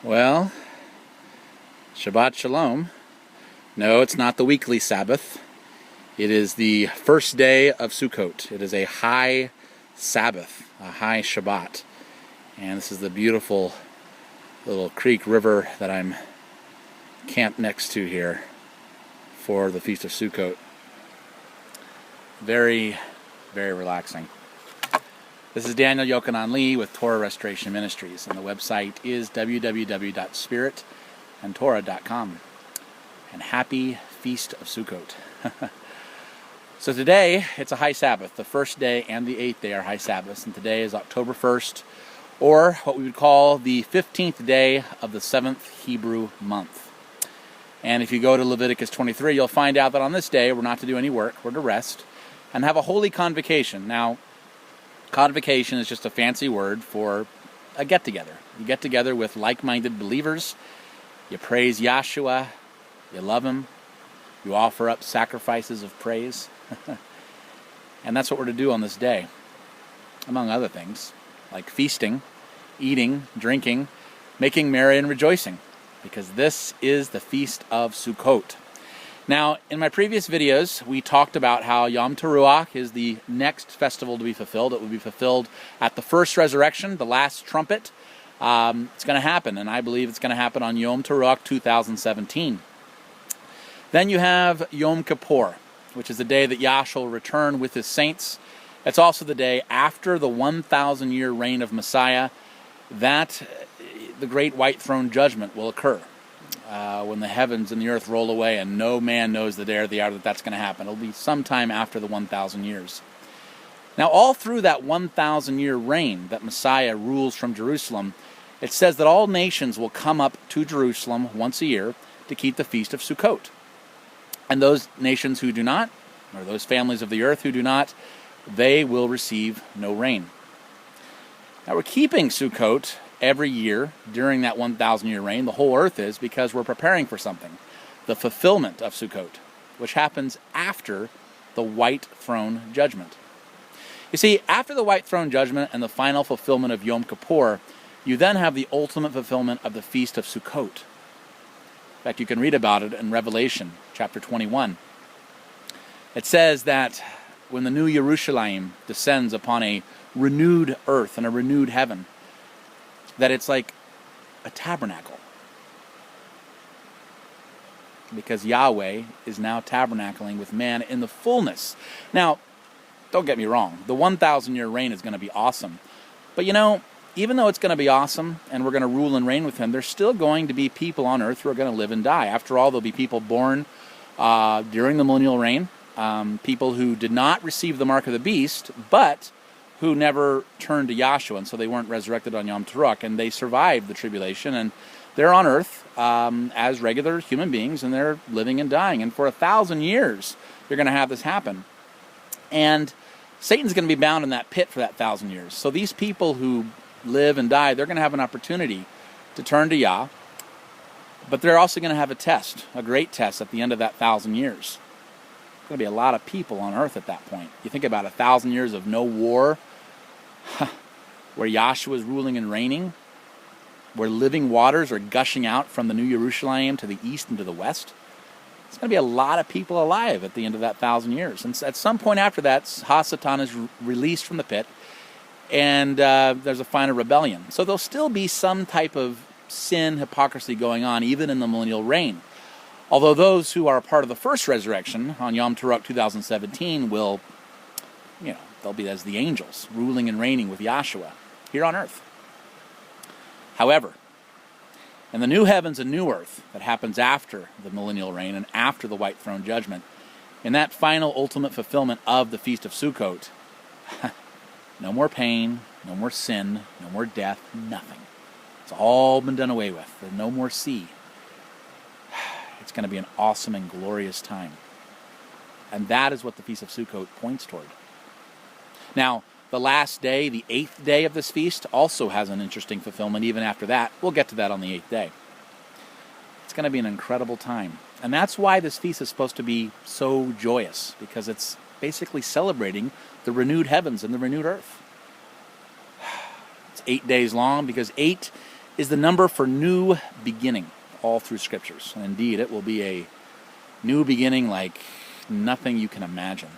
Well, Shabbat Shalom. No, it's not the weekly Sabbath. It is the first day of Sukkot. It is a high Sabbath, a high Shabbat. And this is the beautiful little creek river that I'm camped next to here for the Feast of Sukkot. Very, very relaxing. This is Daniel Yochanan Lee with Torah Restoration Ministries, and the website is www.spiritandtorah.com. And happy Feast of Sukkot. So today, it's a high Sabbath. The first day and the 8th day are high Sabbaths, and today is October 1st, or what we would call the 15th day of the 7th Hebrew month. And if you go to Leviticus 23, you'll find out that on this day, we're not to do any work, we're to rest, and have a holy convocation. Now, convocation is just a fancy word for a get-together. You get together with like-minded believers, you praise Yahshua, you love Him, you offer up sacrifices of praise. And that's what we're to do on this day, among other things, like feasting, eating, drinking, making merry and rejoicing, because this is the Feast of Sukkot. Now, in my previous videos, we talked about how Yom Teruah is the next festival to be fulfilled. It will be fulfilled at the first resurrection, the last trumpet. It's going to happen, and I believe it's going to happen on Yom Teruah 2017. Then you have Yom Kippur, which is the day that Yahshua will return with His saints. It's also the day after the 1,000-year reign of Messiah that the great white throne judgment will occur. When the heavens and the earth roll away, and no man knows the day or the hour that that's going to happen. It'll be sometime after the 1,000 years. Now, all through that 1,000-year reign that Messiah rules from Jerusalem, it says that all nations will come up to Jerusalem once a year to keep the Feast of Sukkot. And those nations who do not, or those families of the earth who do not, they will receive no rain. Now, we're keeping Sukkot every year during that 1,000-year reign. The whole earth is, because we're preparing for something, the fulfillment of Sukkot, which happens after the white throne judgment. You see, after the white throne judgment and the final fulfillment of Yom Kippur, you then have the ultimate fulfillment of the Feast of Sukkot. In fact, you can read about it in Revelation chapter 21. It says that when the new Yerushalayim descends upon a renewed earth and a renewed heaven, that it's like a tabernacle. Because Yahweh is now tabernacling with man in the fullness. Now, don't get me wrong, the 1,000-year reign is going to be awesome. But you know, even though it's going to be awesome and we're going to rule and reign with Him, there's still going to be people on earth who are going to live and die. After all, there'll be people born during the millennial reign, people who did not receive the mark of the beast, but who never turned to Yahshua, and so they weren't resurrected on Yom Teruah, and they survived the tribulation, and they're on earth as regular human beings, and they're living and dying. And for 1,000 years, you're going to have this happen. And Satan's going to be bound in that pit for that 1,000 years. So these people who live and die, they're going to have an opportunity to turn to Yah, but they're also going to have a test, a great test at the end of that 1,000 years. There's going to be a lot of people on earth at that point. You think about 1,000 years of no war, where Yahshua is ruling and reigning, where living waters are gushing out from the New Yerushalayim to the east and to the west. There's going to be a lot of people alive at the end of that 1,000 years. And at some point after that, Ha-Satan is released from the pit, and there's a final rebellion. So there'll still be some type of sin, hypocrisy going on, even in the millennial reign. Although those who are a part of the first resurrection on Yom Teruah 2017 will, they'll be as the angels, ruling and reigning with Yahshua here on earth. However, in the new heavens and new earth that happens after the millennial reign and after the white throne judgment, in that final ultimate fulfillment of the Feast of Sukkot, no more pain, no more sin, no more death, nothing. It's all been done away with. There's no more sea. It's going to be an awesome and glorious time. And that is what the Feast of Sukkot points toward. Now, the last day, the 8th day of this feast, also has an interesting fulfillment even after that. We'll get to that on the 8th day. It's going to be an incredible time. And that's why this feast is supposed to be so joyous, because it's basically celebrating the renewed heavens and the renewed earth. It's 8 days long, because 8 is the number for new beginning all through Scriptures. And indeed, it will be a new beginning like nothing you can imagine.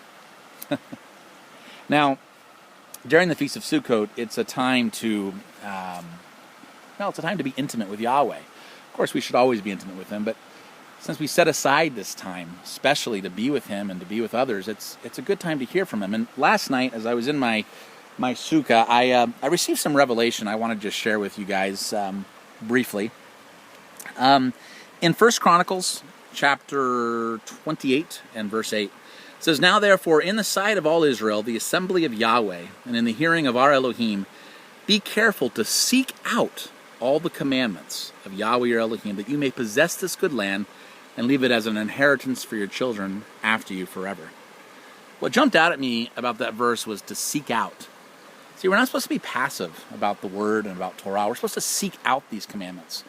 Now, during the Feast of Sukkot, it's a time to, it's a time to be intimate with Yahweh. Of course, we should always be intimate with Him, but since we set aside this time, especially to be with Him and to be with others, it's a good time to hear from Him. And last night, as I was in my sukkah, I received some revelation I want to just share with you guys briefly. In 1 Chronicles chapter 28 and verse 8, it says, "Now therefore, in the sight of all Israel, the assembly of Yahweh, and in the hearing of our Elohim, be careful to seek out all the commandments of Yahweh your Elohim, that you may possess this good land and leave it as an inheritance for your children after you forever." What jumped out at me about that verse was to seek out. See, we're not supposed to be passive about the Word and about Torah. We're supposed to seek out these commandments.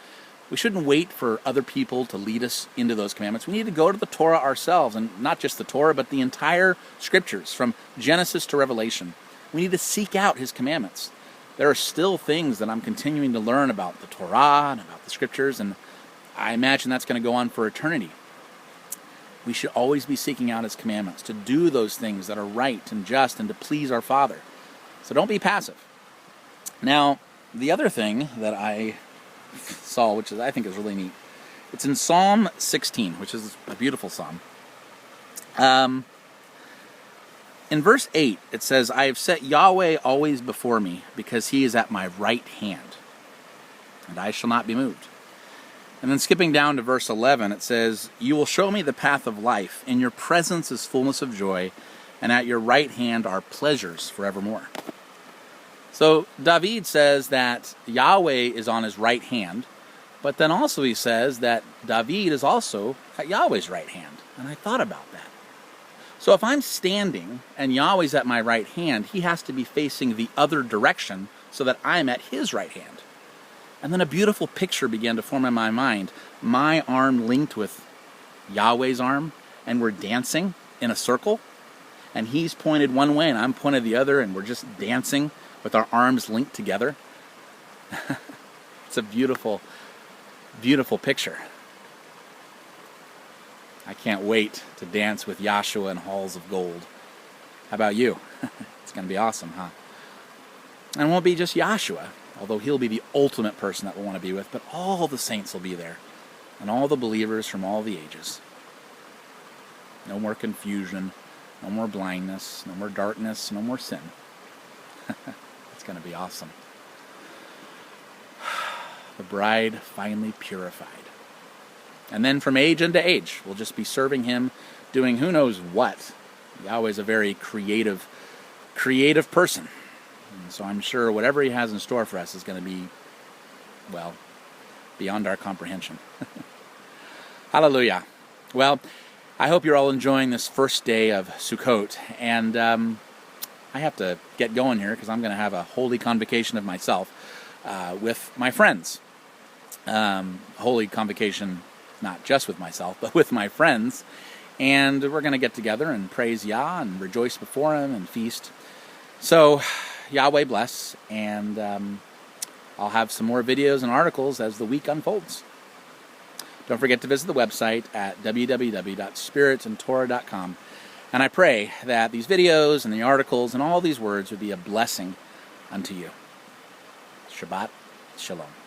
We shouldn't wait for other people to lead us into those commandments. We need to go to the Torah ourselves, and not just the Torah, but the entire Scriptures, from Genesis to Revelation. We need to seek out His commandments. There are still things that I'm continuing to learn about the Torah and about the Scriptures, and I imagine that's going to go on for eternity. We should always be seeking out His commandments, to do those things that are right and just and to please our Father. So don't be passive. Now, the other thing that I saw, which I think is really neat, it's in Psalm 16, which is a beautiful psalm. In verse 8, it says, "I have set Yahweh always before me, because He is at my right hand, and I shall not be moved." And then skipping down to verse 11, it says, "You will show me the path of life. In your presence is fullness of joy, and at your right hand are pleasures forevermore." So David says that Yahweh is on his right hand, but then also he says that David is also at Yahweh's right hand. And I thought about that. So if I'm standing and Yahweh's at my right hand, He has to be facing the other direction so that I'm at His right hand. And then a beautiful picture began to form in my mind. My arm linked with Yahweh's arm, and we're dancing in a circle. And He's pointed one way and I'm pointed the other, and we're just dancing with our arms linked together. It's a beautiful, beautiful picture. I can't wait to dance with Yahshua in halls of gold. How about you? It's going to be awesome, huh? And it won't be just Yahshua, although He'll be the ultimate person that we'll want to be with, but all the saints will be there, and all the believers from all the ages. No more confusion, no more blindness, no more darkness, no more sin. It's going to be awesome. The bride finally purified. And then from age into age, we'll just be serving Him, doing who knows what. Yahweh's a very creative person. And so I'm sure whatever He has in store for us is going to be, well, beyond our comprehension. Hallelujah. Well, I hope you're all enjoying this first day of Sukkot. And I have to get going here because I'm going to have a holy convocation of myself with my friends. Holy convocation, not just with myself, but with my friends. And we're going to get together and praise Yah and rejoice before Him and feast. So, Yahweh bless, and I'll have some more videos and articles as the week unfolds. Don't forget to visit the website at www.spiritandtorah.com. And I pray that these videos and the articles and all these words would be a blessing unto you. Shabbat Shalom.